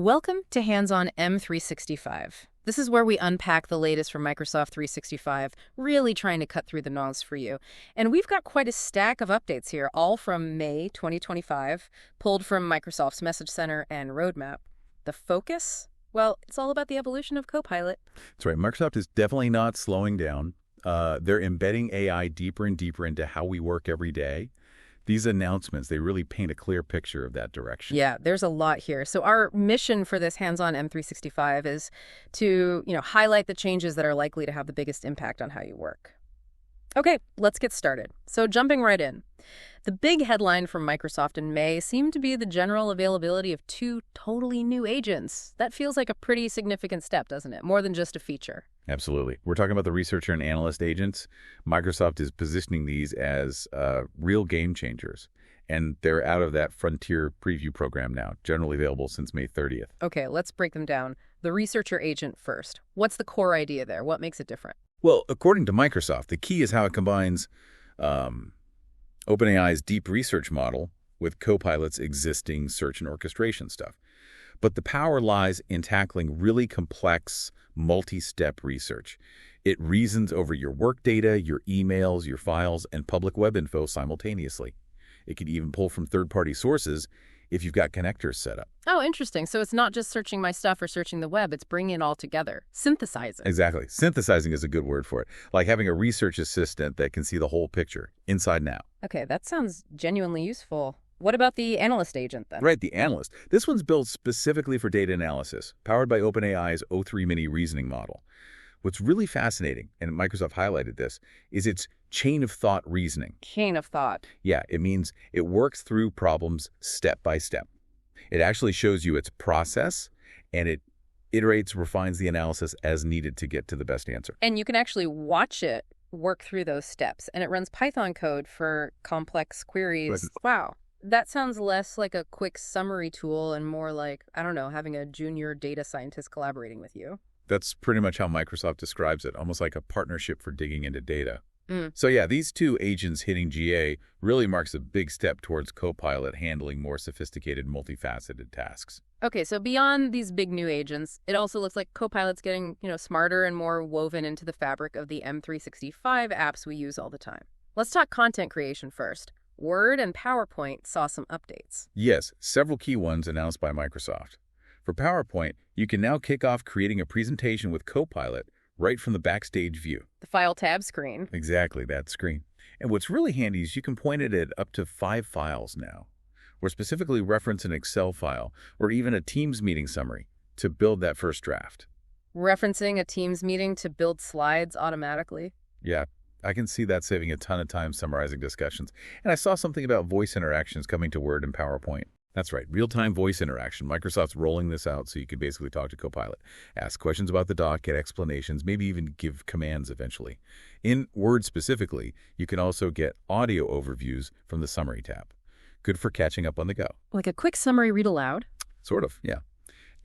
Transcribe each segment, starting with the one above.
Welcome to Hands-on M365. This is where we unpack the latest from Microsoft 365, really trying to cut through the noise for you. And we've got quite a stack of updates here, all from May 2025, pulled from Microsoft's Message Center and Roadmap. The focus? Well, it's all about the evolution of Copilot. That's right. Microsoft is definitely not slowing down. They're embedding AI deeper and deeper into how we work every day. These announcements, they really paint a clear picture of that direction. Yeah, there's a lot here. So our mission for this hands-on M365 is to, highlight the changes that are likely to have the biggest impact on how you work. Okay, let's get started. So jumping right in. The big headline from Microsoft in May seemed to be the general availability of 2 totally new agents. That feels like a pretty significant step, doesn't it? More than just a feature. Absolutely. We're talking about the researcher and analyst agents. Microsoft is positioning these as real game changers, and they're out of that frontier preview program now, generally available since May 30th. Okay, let's break them down. The researcher agent first. What's the core idea there? What makes it different? Well, according to Microsoft, the key is how it combines OpenAI's deep research model with Copilot's existing search and orchestration stuff. But the power lies in tackling really complex, multi-step research. It reasons over your work data, your emails, your files, and public web info simultaneously. It can even pull from third-party sources if you've got connectors set up. Oh, interesting. So it's not just searching my stuff or searching the web. It's bringing it all together, synthesizing. Exactly. Synthesizing is a good word for it. Like having a research assistant that can see the whole picture, inside and out. Okay, that sounds genuinely useful. What about the analyst agent then? Right, the analyst. This one's built specifically for data analysis, powered by OpenAI's O3 Mini reasoning model. What's really fascinating, and Microsoft highlighted this, is its chain of thought reasoning. Chain of thought. Yeah, it means it works through problems step by step. It actually shows you its process, and it iterates, refines the analysis as needed to get to the best answer. And you can actually watch it work through those steps, and it runs Python code for complex queries. Wow. That sounds less like a quick summary tool and more like, I don't know, having a junior data scientist collaborating with you. That's pretty much how Microsoft describes it, almost like a partnership for digging into data. So yeah, these 2 agents hitting GA really marks a big step towards Copilot handling more sophisticated, multifaceted tasks. Okay, so beyond these big new agents, it also looks like Copilot's getting, smarter and more woven into the fabric of the M365 apps we use all the time. Let's talk content creation first. Word and PowerPoint saw some updates. Yes, several key ones announced by Microsoft. For PowerPoint, you can now kick off creating a presentation with Copilot right from the backstage view. The File tab screen. Exactly, that screen. And what's really handy is you can point it at up to 5 files now, or specifically reference an Excel file or even a Teams meeting summary to build that first draft. Referencing a Teams meeting to build slides automatically? Yeah, I can see that saving a ton of time summarizing discussions. And I saw something about voice interactions coming to Word and PowerPoint. That's right, real-time voice interaction. Microsoft's rolling this out so you can basically talk to Copilot, ask questions about the doc, get explanations, maybe even give commands eventually. In Word specifically, you can also get audio overviews from the Summary tab. Good for catching up on the go. Like a quick summary read aloud? Sort of, yeah.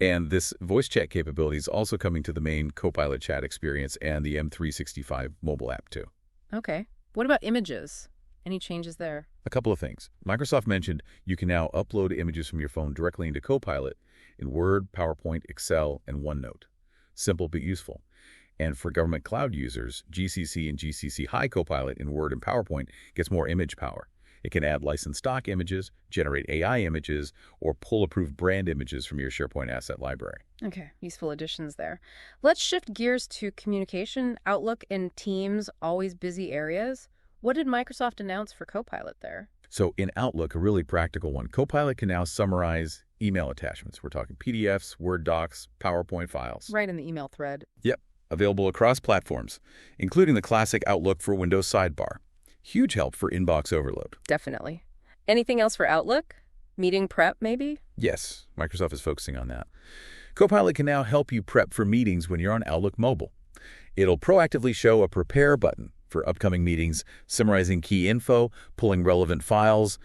And this voice chat capability is also coming to the main Copilot chat experience and the M365 mobile app too. Okay. What about images? Any changes there? A couple of things. Microsoft mentioned you can now upload images from your phone directly into Copilot in Word, PowerPoint, Excel, and OneNote. Simple but useful. And for government cloud users, GCC and GCC High Copilot in Word and PowerPoint gets more image power. It can add licensed stock images, generate AI images, or pull approved brand images from your SharePoint asset library. Okay, useful additions there. Let's shift gears to communication, Outlook, and Teams, always busy areas. What did Microsoft announce for Copilot there? So in Outlook, a really practical one, Copilot can now summarize email attachments. We're talking PDFs, Word docs, PowerPoint files. Right in the email thread. Yep, available across platforms, including the classic Outlook for Windows sidebar. Huge help for inbox overload. Definitely. Anything else for Outlook? Meeting prep, maybe? Yes, Microsoft is focusing on that. Copilot can now help you prep for meetings when you're on Outlook mobile. It'll proactively show a prepare button for upcoming meetings, summarizing key info, pulling relevant files.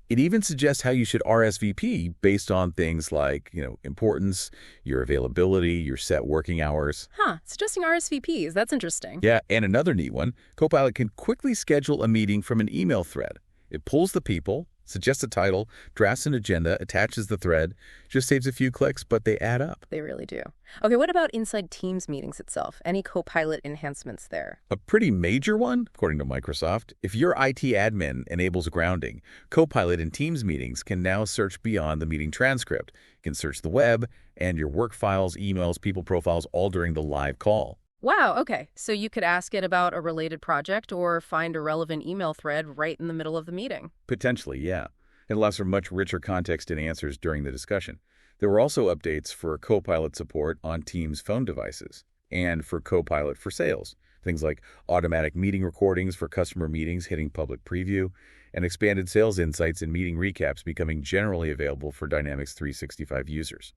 It even suggests how you should RSVP based on things like, importance, your availability, your set working hours. Suggesting RSVPs. That's interesting. Yeah, and another neat one, Copilot can quickly schedule a meeting from an email thread. It pulls the people, Suggests a title, drafts an agenda, attaches the thread, just saves a few clicks, but they add up. They really do. Okay, what about inside Teams meetings itself? Any Copilot enhancements there? A pretty major one, according to Microsoft. If your IT admin enables grounding, Copilot in Teams meetings can now search beyond the meeting transcript. You can search the web and your work files, emails, people profiles, all during the live call. Wow, okay. So you could ask it about a related project or find a relevant email thread right in the middle of the meeting. Potentially, yeah. It allows for much richer context and answers during the discussion. There were also updates for Copilot support on Teams phone devices and for Copilot for sales. Things like automatic meeting recordings for customer meetings hitting public preview and expanded sales insights and meeting recaps becoming generally available for Dynamics 365 users.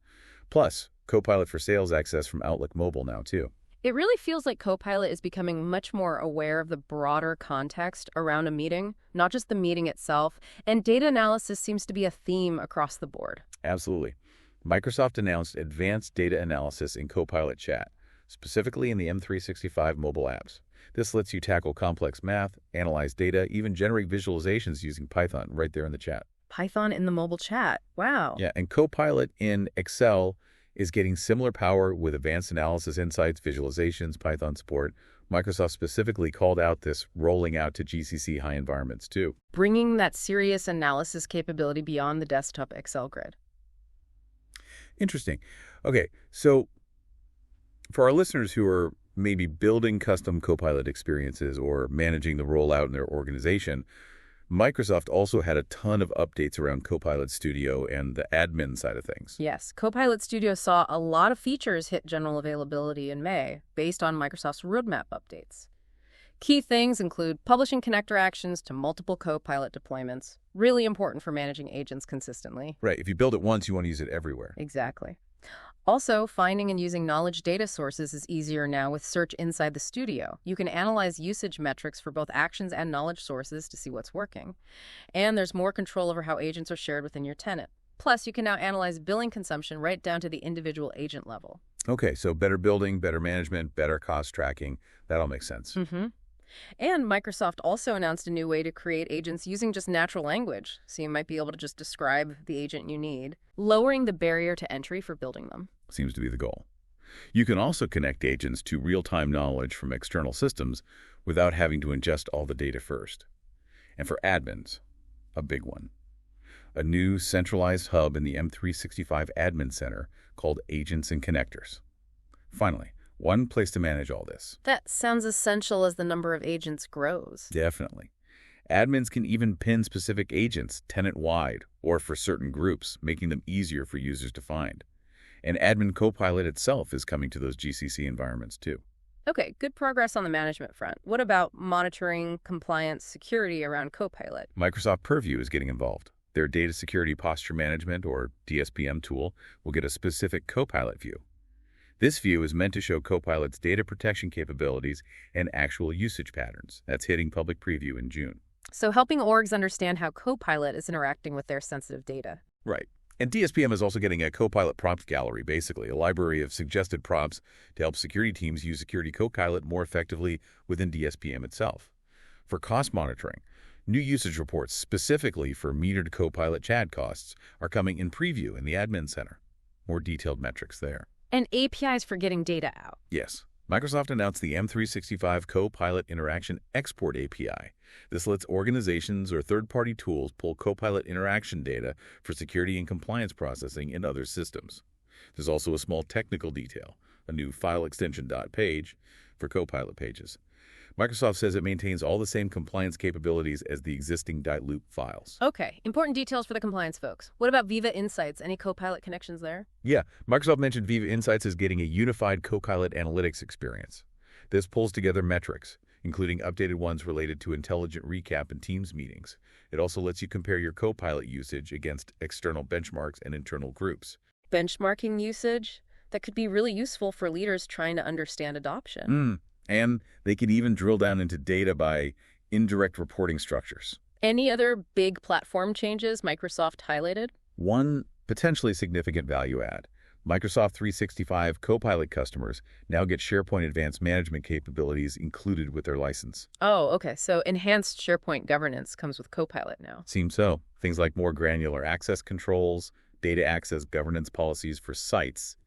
Plus, Copilot for sales access from Outlook Mobile now, too. It really feels like Copilot is becoming much more aware of the broader context around a meeting, not just the meeting itself, and data analysis seems to be a theme across the board. Absolutely. Microsoft announced advanced data analysis in Copilot Chat, specifically in the M365 mobile apps. This lets you tackle complex math, analyze data, even generate visualizations using Python right there in the chat. Python in the mobile chat. Wow. Yeah, and Copilot in Excel is getting similar power with advanced analysis insights, visualizations, Python support. Microsoft specifically called out this rolling out to GCC high environments too. Bringing that serious analysis capability beyond the desktop Excel grid. Interesting. Okay, so for our listeners who are maybe building custom Copilot experiences or managing the rollout in their organization, Microsoft also had a ton of updates around Copilot Studio and the admin side of things. Yes, Copilot Studio saw a lot of features hit general availability in May based on Microsoft's roadmap updates. Key things include publishing connector actions to multiple Copilot deployments, really important for managing agents consistently. Right, if you build it once, you want to use it everywhere. Exactly. Also, finding and using knowledge data sources is easier now with search inside the studio. You can analyze usage metrics for both actions and knowledge sources to see what's working. And there's more control over how agents are shared within your tenant. Plus, you can now analyze billing consumption right down to the individual agent level. Okay, so better building, better management, better cost tracking. That all makes sense. Mm-hmm. And Microsoft also announced a new way to create agents using just natural language, so you might be able to just describe the agent you need, lowering the barrier to entry for building them. Seems to be the goal. You can also connect agents to real-time knowledge from external systems without having to ingest all the data first. And for admins, a big one. A new centralized hub in the M365 Admin Center called Agents and Connectors. Finally, one place to manage all this. That sounds essential as the number of agents grows. Definitely. Admins can even pin specific agents tenant-wide or for certain groups, making them easier for users to find. And Admin Copilot itself is coming to those GCC environments too. Okay, good progress on the management front. What about monitoring, compliance, security around Copilot? Microsoft Purview is getting involved. Their Data Security Posture Management, or DSPM tool, will get a specific Copilot view. This view is meant to show Copilot's data protection capabilities and actual usage patterns. That's hitting public preview in June. So helping orgs understand how Copilot is interacting with their sensitive data. Right. And DSPM is also getting a Copilot prompt gallery, basically, a library of suggested prompts to help security teams use Security Copilot more effectively within DSPM itself. For cost monitoring, new usage reports specifically for metered Copilot chat costs are coming in preview in the Admin Center. More detailed metrics there. And APIs for getting data out. Yes. Microsoft announced the M365 Copilot Interaction Export API. This lets organizations or third-party tools pull Copilot interaction data for security and compliance processing in other systems. There's also a small technical detail, a new file extension .page for Copilot pages. Microsoft says it maintains all the same compliance capabilities as the existing .loop files. Okay, important details for the compliance folks. What about Viva Insights? Any Copilot connections there? Yeah, Microsoft mentioned Viva Insights as getting a unified Copilot analytics experience. This pulls together metrics, including updated ones related to intelligent recap and Teams meetings. It also lets you compare your Copilot usage against external benchmarks and internal groups. Benchmarking usage? That could be really useful for leaders trying to understand adoption. And they can even drill down into data by indirect reporting structures. Any other big platform changes Microsoft highlighted? One potentially significant value add, Microsoft 365 Copilot customers now get SharePoint Advanced Management capabilities included with their license. Oh, okay. So enhanced SharePoint governance comes with Copilot now. Seems so. Things like more granular access controls, data access governance policies for sites.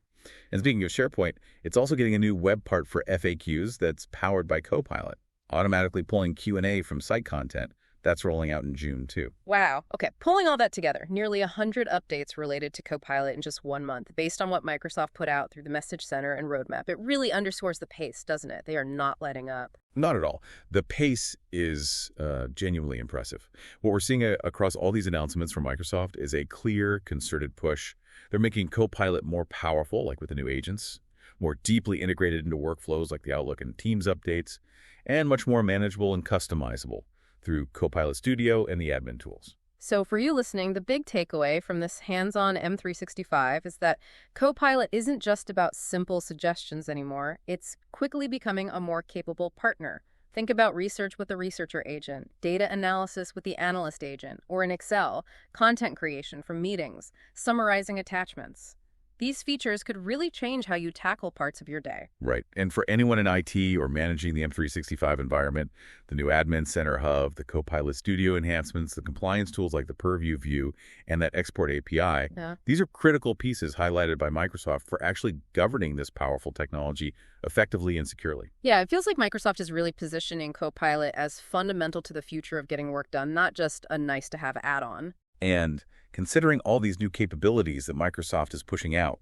And speaking of SharePoint, it's also getting a new web part for FAQs that's powered by Copilot, automatically pulling Q&A from site content. That's rolling out in June, too. Wow. Okay, pulling all that together, nearly 100 updates related to Copilot in just 1 month, based on what Microsoft put out through the Message Center and roadmap. It really underscores the pace, doesn't it? They are not letting up. Not at all. The pace is genuinely impressive. What we're seeing across all these announcements from Microsoft is a clear, concerted push. They're making Copilot more powerful, like with the new agents, more deeply integrated into workflows like the Outlook and Teams updates, and much more manageable and customizable through Copilot Studio and the admin tools. So for you listening, the big takeaway from this hands-on M365 is that Copilot isn't just about simple suggestions anymore. It's quickly becoming a more capable partner. Think about research with the researcher agent, data analysis with the analyst agent, or in Excel, content creation from meetings, summarizing attachments. These features could really change how you tackle parts of your day. Right. And for anyone in IT or managing the M365 environment, the new Admin Center Hub, the Copilot Studio enhancements, the compliance tools like the Purview View, and that export API, these are critical pieces highlighted by Microsoft for actually governing this powerful technology effectively and securely. Yeah, it feels like Microsoft is really positioning Copilot as fundamental to the future of getting work done, not just a nice-to-have add-on. And considering all these new capabilities that Microsoft is pushing out,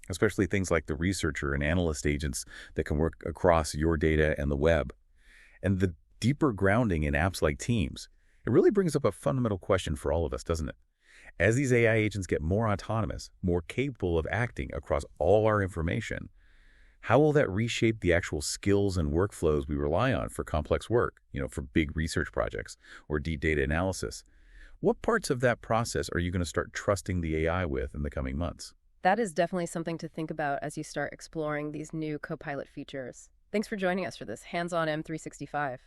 especially things like the researcher and analyst agents that can work across your data and the web, and the deeper grounding in apps like Teams, it really brings up a fundamental question for all of us, doesn't it? As these AI agents get more autonomous, more capable of acting across all our information, how will that reshape the actual skills and workflows we rely on for complex work, for big research projects or deep data analysis? What parts of that process are you going to start trusting the AI with in the coming months? That is definitely something to think about as you start exploring these new Copilot features. Thanks for joining us for this hands-on M365.